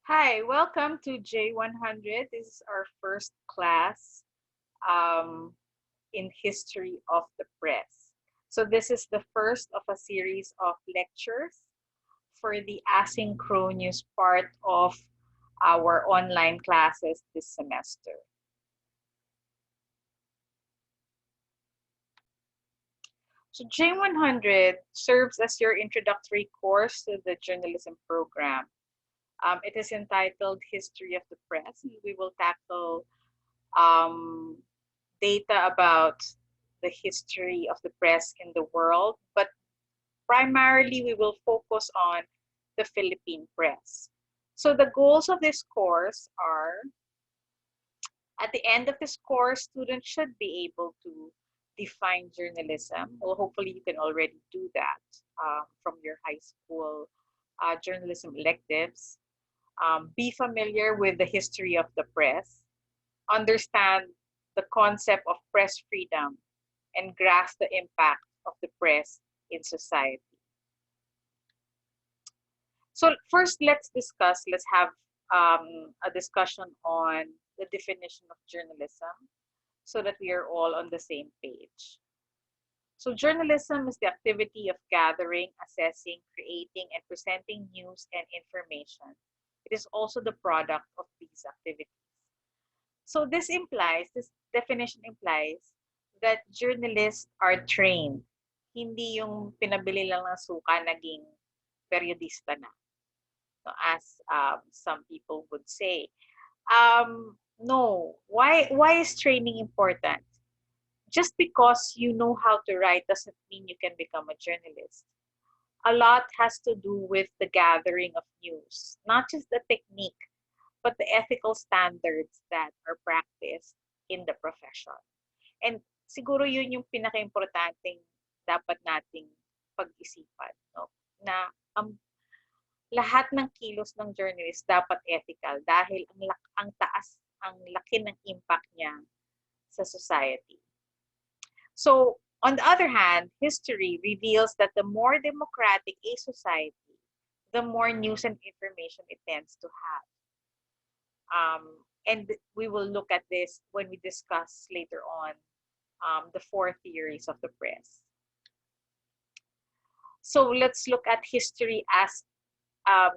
Hi, welcome to J100. This is our first class um, in history of the press. So this is the first of a series of lectures for the asynchronous part of our online classes this semester. So J100 serves as your introductory course to the journalism program. It is entitled History of the Press. We will tackle um, data about the history of the press in the world, but primarily we will focus on the Philippine press. So the goals of this course are, at the end of this course, students should be able to define journalism. Well, hopefully you can already do that from your high school journalism electives. Be familiar with the history of the press, understand the concept of press freedom, and grasp the impact of the press in society. So first, let's have a discussion on the definition of journalism so that we are all on the same page. So journalism is the activity of gathering, assessing, creating, and presenting news and information. It is also the product of these activities. So this definition implies that journalists are trained. Hindi yung pinabili lang ng suka naging periodista na, no, as some people would say. No, why is training important? Just because you know how to write doesn't mean you can become a journalist. A lot has to do with the gathering of news, not just the technique, but the ethical standards that are practiced in the profession. And siguro yun yung pinaka-importanting dapat nating pag-isipan, no? Na lahat ng kilos ng journalist dapat ethical dahil ang taas, ang laki ng impact niya sa society. So, on the other hand, history reveals that the more democratic a society, the more news and information it tends to have. And we will look at this when we discuss later on the four theories of the press. So let's look at history as um,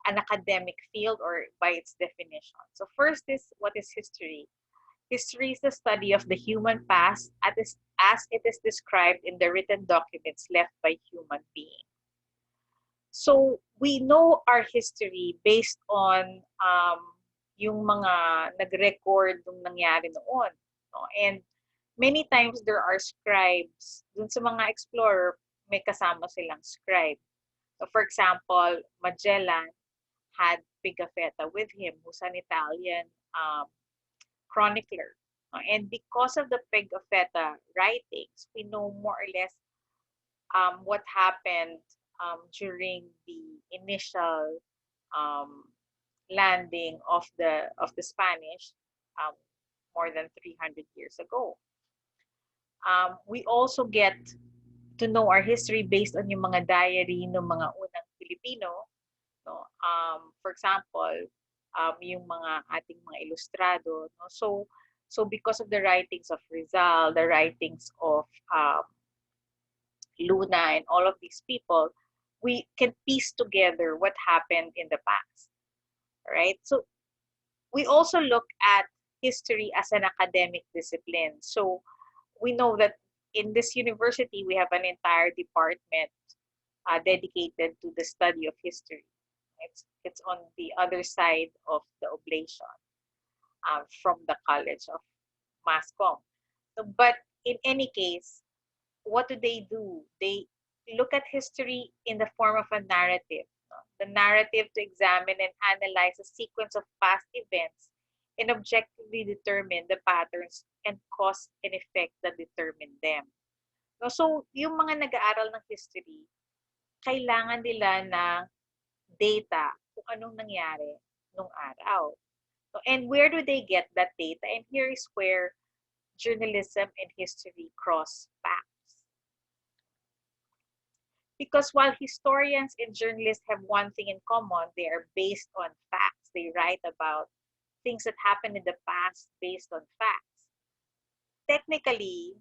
an academic field or by its definition. So first is, what is history? History is the study of the human past as it is described in the written documents left by human beings. So we know our history based on yung mga nag-record ng nangyari noon. No? And many times there are scribes. Dun sa mga explorer, may kasama silang scribe. So for example, Magellan had Pigafetta with him, who's an Italian chronicler. And because of the Pigafetta writings, we know more or less what happened during the initial um, landing of the Spanish um, more than 300 years ago. We also get to know our history based on yung mga diary ng mga unang Pilipino. No? For example, yung mga ating mga ilustrado. No? So because of the writings of Rizal, the writings of Luna, and all of these people, we can piece together what happened in the past, right? So we also look at history as an academic discipline. So we know that in this university, we have an entire department dedicated to the study of history. It's on the other side of the oblation from the College of Mass So, but in any case, what do? They look at history in the form of a narrative. No? The narrative to examine and analyze a sequence of past events and objectively determine the patterns and cause and effect that determine them. No? So, yung mga nag-aaral ng history, kailangan nila ng data kung anong nangyari nung araw. So, and where do they get that data? And here is where journalism and history cross paths. Because while historians and journalists have one thing in common, they are based on facts. they write about things that happened in the past based on facts. Technically,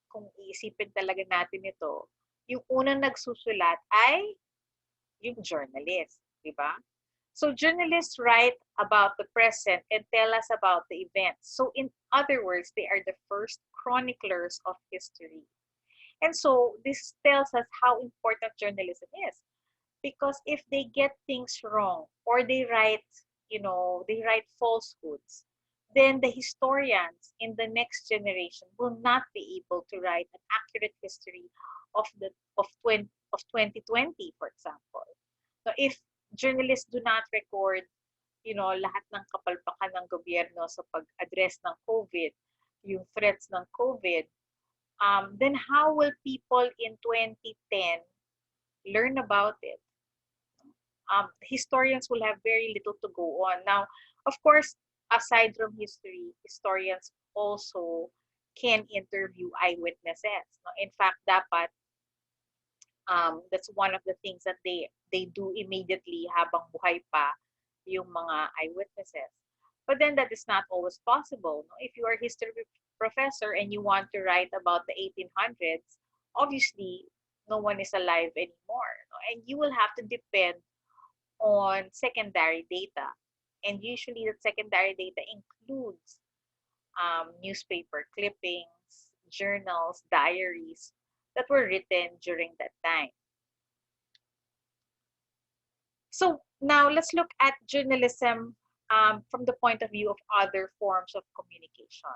kung iisipin talaga natin ito, yung unang nagsusulat ay yung journalist, di ba? So journalists write about the present and tell us about the events. So in other words, they are the first chroniclers of history. And so this tells us how important journalism is. Because if they get things wrong or they write, they write falsehoods, then the historians in the next generation will not be able to write an accurate history of the of 2020, for example. So if journalists do not record, lahat ng kapalpakan ng gobyerno sa pag-address ng COVID, yung threats ng COVID, then how will people in 2010 learn about it? Historians will have very little to go on. Now, of course, aside from history, historians also can interview eyewitnesses. In fact, dapat that's one of the things that they do immediately habang buhay pa yung mga eyewitnesses. But then that is not always possible. If you are a history professor and you want to write about the 1800s, obviously no one is alive anymore. And you will have to depend on secondary data. And usually that secondary data includes newspaper clippings, journals, diaries that were written during that time. So now let's look at journalism from the point of view of other forms of communication.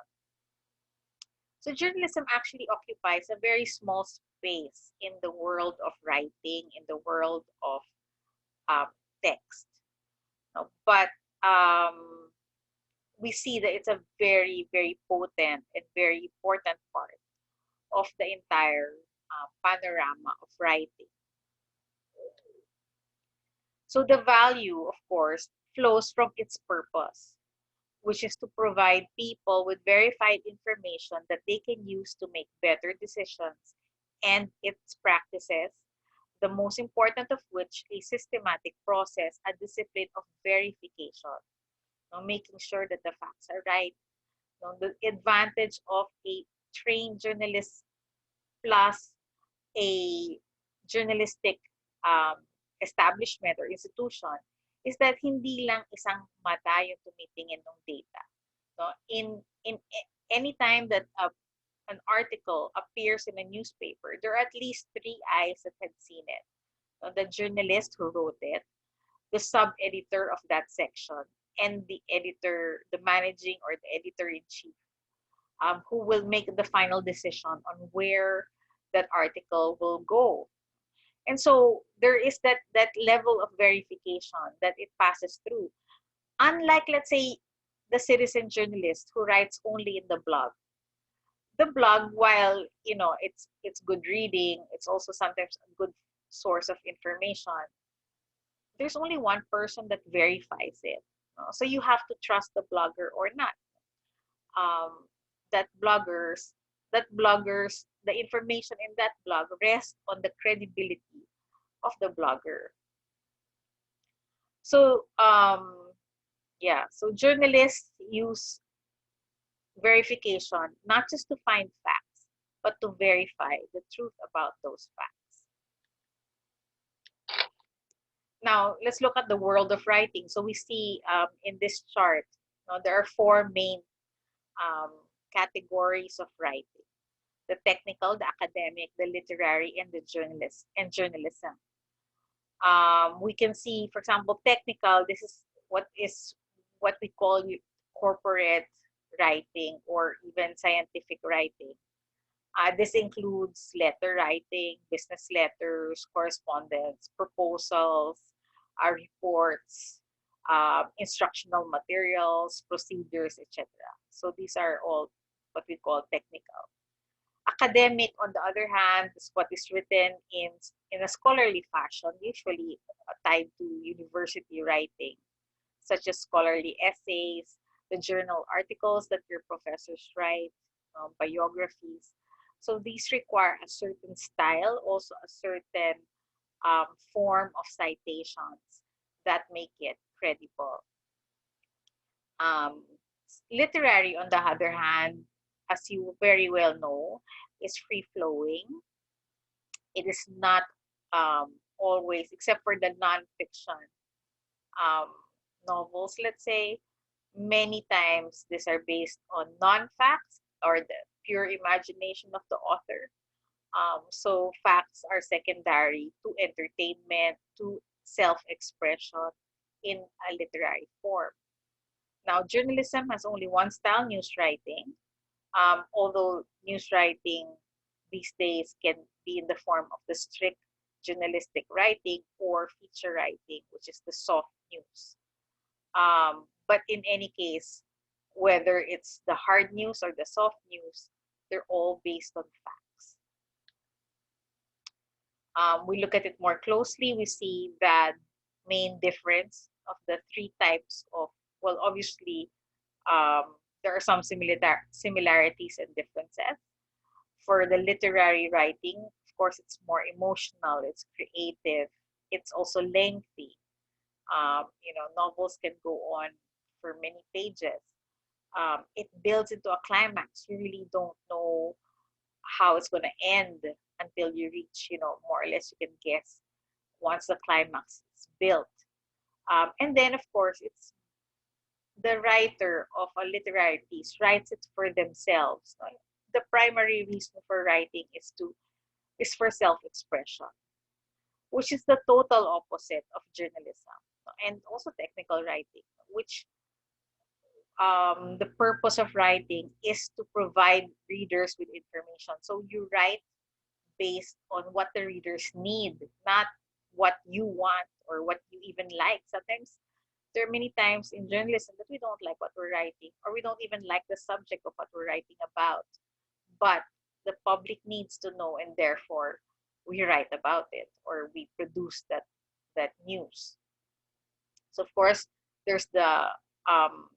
So journalism actually occupies a very small space in the world of writing, in the world of text. But we see that it's a very, very potent and very important part of the entire panorama of writing. So the value, of course, flows from its purpose, which is to provide people with verified information that they can use to make better decisions, and its practices, the most important of which a systematic process, a discipline of verification, making sure that the facts are right. The advantage of a trained journalist plus a journalistic establishment or institution is that hindi lang isang mata yung tumitingin ng data. In any time that an article appears in a newspaper, there are at least 3 eyes that had seen it. The journalist who wrote it, the sub-editor of that section, and the editor, the managing or the editor-in-chief, who will make the final decision on where that article will go. And so there is that level of verification that it passes through. Unlike, let's say, the citizen journalist who writes only in the blog. The blog, while it's good reading, it's also sometimes a good source of information. There's only one person that verifies it. So you have to trust the blogger or not. That bloggers, the information in that blog rests on the credibility of the blogger. So so journalists use verification not just to find facts, but to verify the truth about those facts. Now, let's look at the world of writing. So we see in this chart, there are 4 main categories of writing: the technical, the academic, the literary, and the journalism. We can see, for example, technical. This is what we call corporate writing or even scientific writing. This includes letter writing, business letters, correspondence, proposals, reports, instructional materials, procedures, etc. So these are all what we call technical. Academic, on the other hand, is what is written in a scholarly fashion, usually tied to university writing, such as scholarly essays, the journal articles that your professors write, biographies. So these require a certain style, also a certain form of citations that make it credible. Um, Literary, on the other hand, as you very well know, is free flowing. It is not always, except for the nonfiction um, novels, let's say, many times these are based on non-facts or the pure imagination of the author. So facts are secondary to entertainment, to self-expression in a literary form. Now, journalism has only one style, news writing. Although news writing these days can be in the form of the strict journalistic writing or feature writing, which is the soft news. But in any case, whether it's the hard news or the soft news, they're all based on facts. We look at it more closely, we see that main difference of the three types of, well, obviously, there are some similarities and differences. For the literary writing, of course, it's more emotional, it's creative, it's also lengthy. Novels can go on for many pages. It builds into a climax. You really don't know how it's going to end until you reach, more or less you can guess once the climax is built. And then, of course, it's the writer of a literary piece writes it for themselves. No? The primary reason for writing is for self-expression, which is the total opposite of journalism, no? And also technical writing, which the purpose of writing is to provide readers with information. So you write based on what the readers need, not what you want or what you even like. Sometimes there are many times in journalism that we don't like what we're writing, or we don't even like the subject of what we're writing about. But the public needs to know, and therefore we write about it or we produce that news. So of course, there's the um,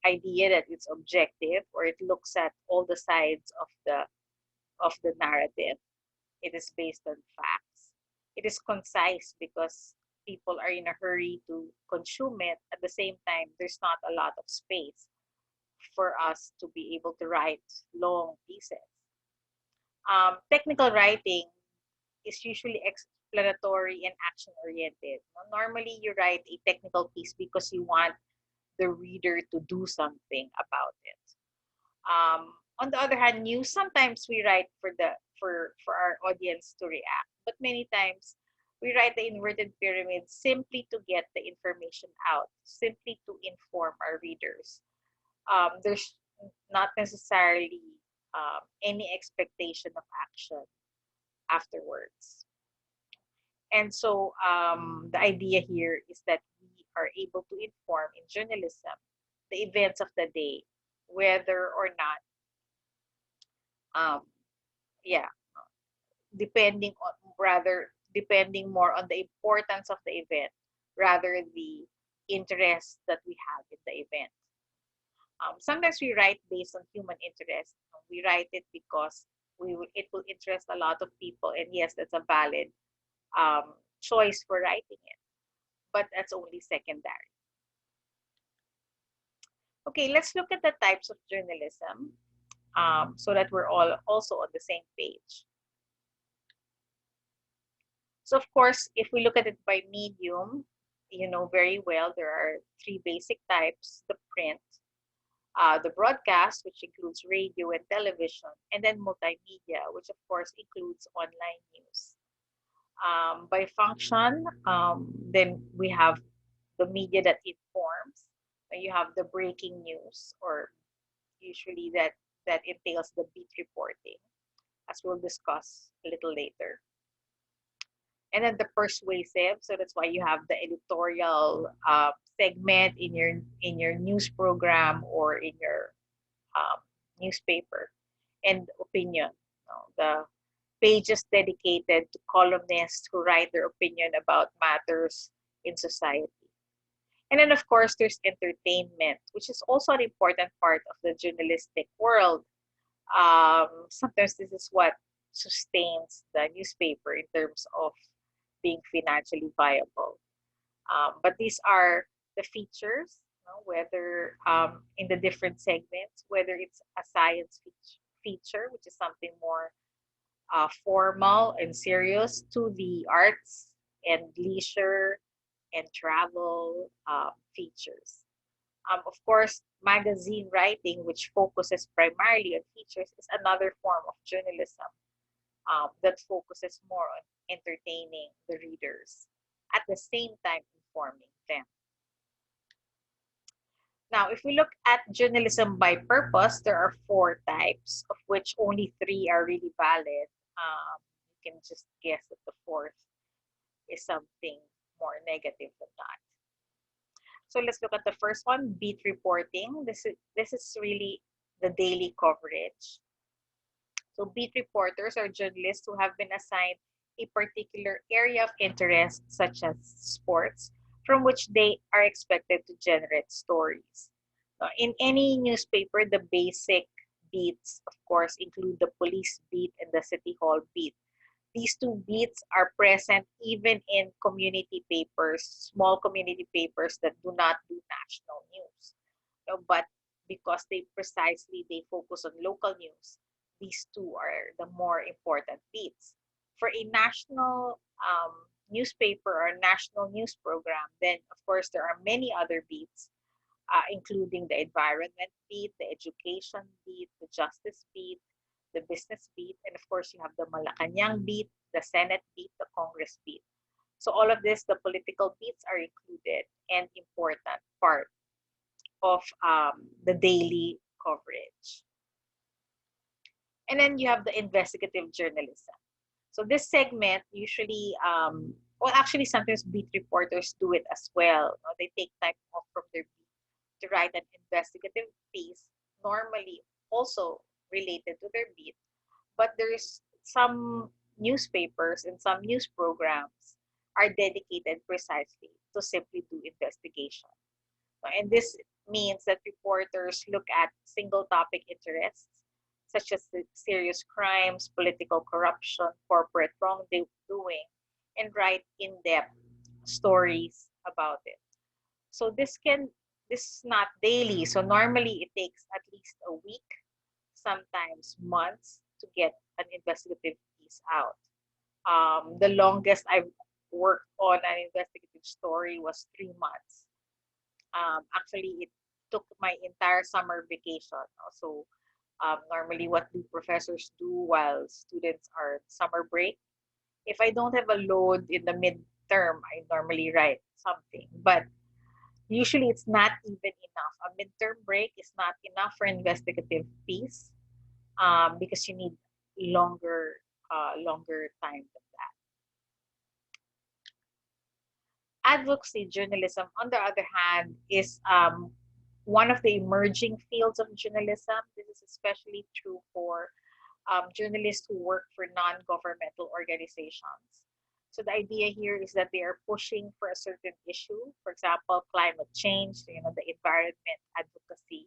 idea that it's objective, or it looks at all the sides of the narrative. It is based on facts. It is concise because people are in a hurry to consume it. At the same time, there's not a lot of space for us to be able to write long pieces. Technical writing is usually explanatory and action oriented. Normally, you write a technical piece because you want the reader to do something about it. On the other hand, news, sometimes we write for our audience to react, but many times we write the inverted pyramid simply to get the information out, simply to inform our readers. There's not necessarily any expectation of action afterwards. And so the idea here is that we are able to inform in journalism the events of the day, whether or not, um, yeah, depending on rather depending more on the importance of the event rather the interest that we have in the event. Sometimes we write based on human interest. We write it because it will interest a lot of people, and yes, that's a valid choice for writing it, but that's only secondary. Okay, let's look at the types of journalism so that we're all also on the same page. So of course, if we look at it by medium, you know very well there are three basic types: the print, the broadcast, which includes radio and television, and then multimedia, which of course includes online news. By function, then we have the media that informs. You have the breaking news, or usually that entails the beat reporting, as we'll discuss a little later. And then the persuasive, so that's why you have the editorial segment in your news program or in your um, newspaper, and opinion. The pages dedicated to columnists who write their opinion about matters in society. And then, of course, there's entertainment, which is also an important part of the journalistic world. Sometimes this is what sustains the newspaper in terms of being financially viable. But these are the features, whether in the different segments, whether it's a science feature, which is something more formal and serious, to the arts and leisure and travel features. Of course, magazine writing, which focuses primarily on features, is another form of journalism that focuses more on entertaining the readers at the same time informing them. Now, if we look at journalism by purpose, there are four types, of which only three are really valid. You can just guess that the fourth is something more negative than that. So let's look at the first one, beat reporting. This is really the daily coverage. So beat reporters are journalists who have been assigned a particular area of interest, such as sports, from which they are expected to generate stories. In any newspaper, the basic beats, of course, include the police beat and the city hall beat. These two beats are present even in community papers, small community papers that do not do national news. But because they focus on local news, these two are the more important beats. For a national newspaper or national news program, then of course there are many other beats, including the environment beat, the education beat, the justice beat, the business beat, and of course you have the Malacanang beat, the Senate beat, the Congress beat. So all of this, the political beats are included and important part of the daily coverage. And then you have the investigative journalism. So this segment usually, well, actually sometimes beat reporters do it as well. They take time off from their beat to write an investigative piece, normally also related to their beat. But there's some newspapers and some news programs are dedicated precisely to simply do investigation. And this means that reporters look at single topic interests, such as the serious crimes, political corruption, corporate wrongdoing, and write in-depth stories about it. So this is not daily. So normally it takes at least a week, sometimes months, to get an investigative piece out. The longest I've worked on an investigative story was 3 months. Actually, it took my entire summer vacation. So normally what do professors do while students are summer break? If I don't have a load in the midterm, I normally write something. But usually it's not even enough. A midterm break is not enough for investigative piece, because you need longer time than that. Advocacy journalism, on the other hand, is one of the emerging fields of journalism. This is especially true for journalists who work for non-governmental organizations. So the idea here is that they are pushing for a certain issue, for example, climate change, the environment advocacy,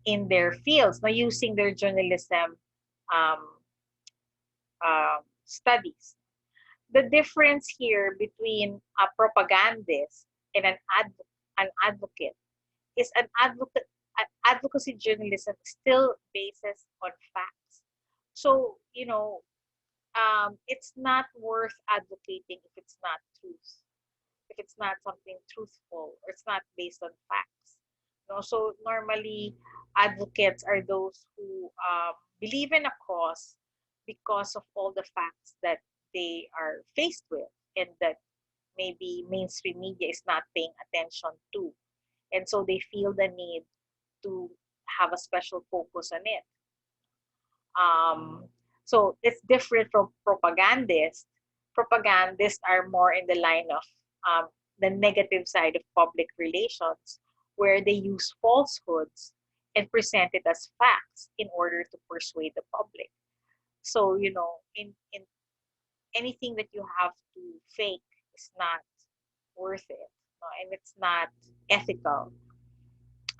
in their fields, by using their journalism um, studies. The difference here between a propagandist and an advocate is advocacy journalism still bases on facts. So it's not worth advocating if it's not truth, if it's not something truthful, or it's not based on facts. So normally advocates are those who believe in a cause because of all the facts that they are faced with, and that maybe mainstream media is not paying attention to. And so they feel the need to have a special focus on it. So it's different from propagandists. Propagandists are more in the line of the negative side of public relations, where they use falsehoods and present it as facts in order to persuade the public. So, in anything that you have to fake is not worth it, and it's not ethical,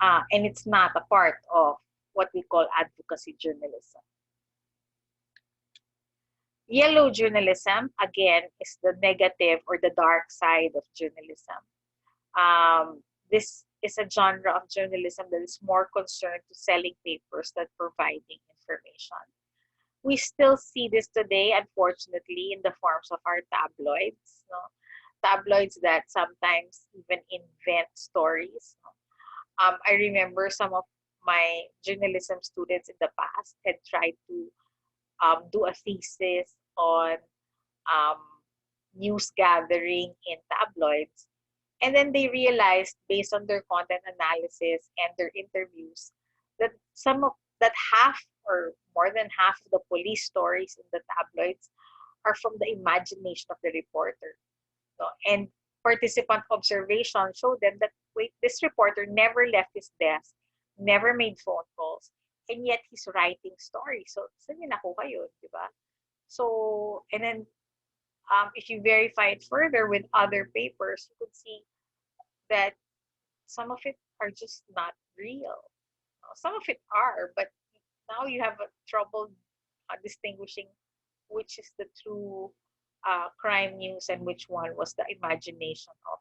and it's not a part of what we call advocacy journalism. Yellow journalism, again, is the negative or the dark side of journalism. This is a genre of journalism that is more concerned to selling papers than providing information. We still see this today, unfortunately, in the forms of our tabloids. No? Tabloids that sometimes even invent stories. No? I remember some of my journalism students in the past had tried to do a thesis on um, news gathering in tabloids. And then they realized, based on their content analysis and their interviews, that some of that half or more than half of the police stories in the tabloids are from the imagination of the reporter. No? And participant observation showed them that wait, this reporter never left his desk, never made phone calls, and yet he's writing stories. So, saan niya nakuha yun, di ba? So, and then if you verify it further with other papers, you could see that some of it are just not real. Some of it are, but now you have a trouble distinguishing which is the true crime news and which one was the imagination of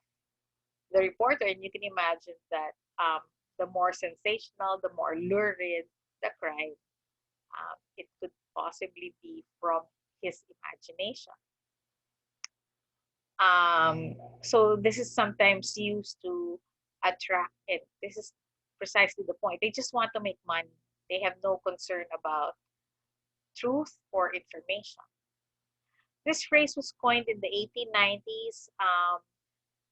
the reporter. And you can imagine that the more sensational, the more lurid the crime, it could possibly be from his imagination. So this is sometimes used to attract it. This is precisely the point. They just want to make money. They have no concern about truth or information. This phrase was coined in the 1890s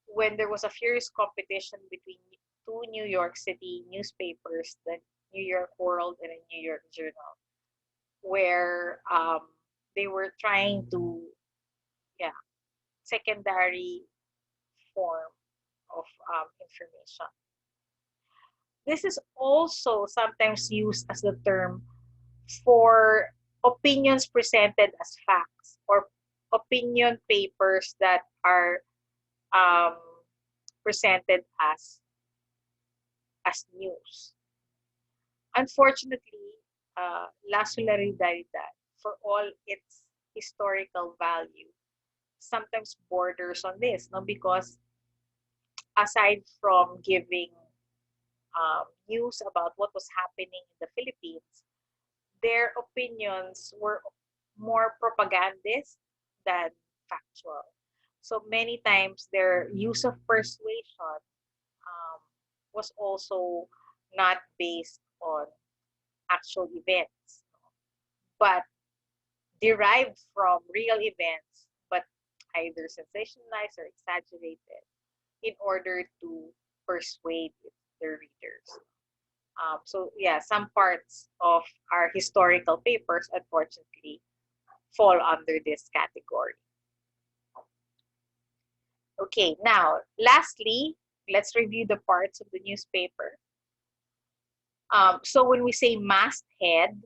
when there was a furious competition between two New York City newspapers, the New York World and the New York Journal, where they were trying to, yeah, secondary form of information. This is also sometimes used as the term for opinions presented as facts or opinion papers that are um, presented as news. Unfortunately, La Solidaridad, for all its historical value, sometimes borders on this, no? Because aside from giving news about what was happening in the Philippines, their opinions were more propagandist than factual. So many times their use of persuasion was also not based on actual events, but derived from real events, but either sensationalized or exaggerated in order to persuade their readers. So yeah, some parts of our historical papers, unfortunately, fall under this category. Okay, now, lastly, let's review the parts of the newspaper. So when we say masthead,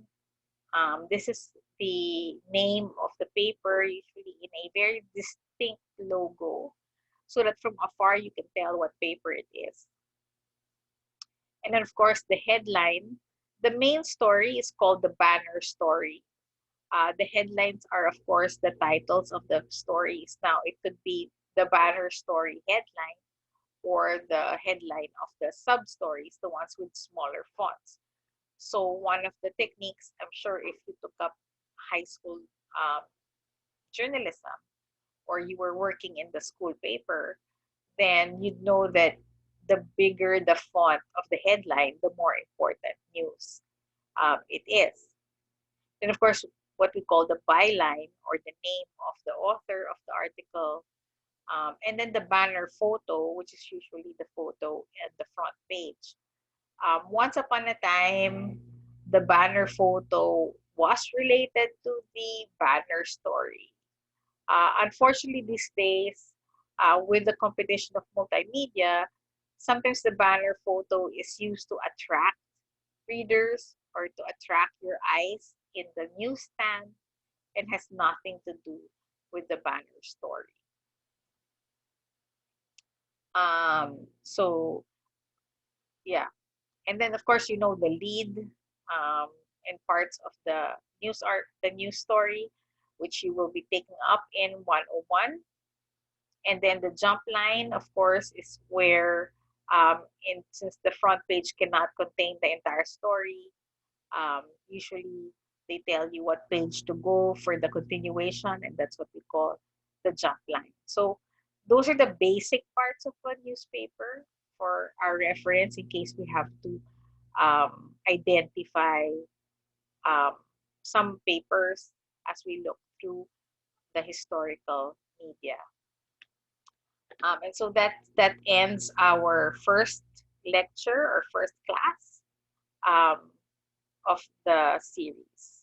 this is the name of the paper, usually in a very distinct logo, so that from afar you can tell what paper it is. And then, of course, the headline. The main story is called the banner story. The headlines are, of course, the titles of the stories. Now, it could be the banner story headline or the headline of the sub stories, the ones with smaller fonts. So, one of the techniques, I'm sure if you took up high school journalism or you were working in the school paper, then you'd know that the bigger the font of the headline, the more important news it is. And of course, what we call the byline or the name of the author of the article, and then the banner photo, which is usually the photo at the front page. Once upon a time, the banner photo was related to the banner story. Unfortunately, these days, with the competition of multimedia, sometimes the banner photo is used to attract readers or to attract your eyes in the newsstand and has nothing to do with the banner story. So yeah, and then of course you know the lead and parts of the news story, which you will be taking up in 101. And then the jump line, of course, is where, since the front page cannot contain the entire story, usually they tell you what page to go for the continuation, and that's what we call the jump line. So those are the basic parts of a newspaper for our reference in case we have to identify um, some papers as we look through the historical media. And so that ends our first lecture or first class of the series.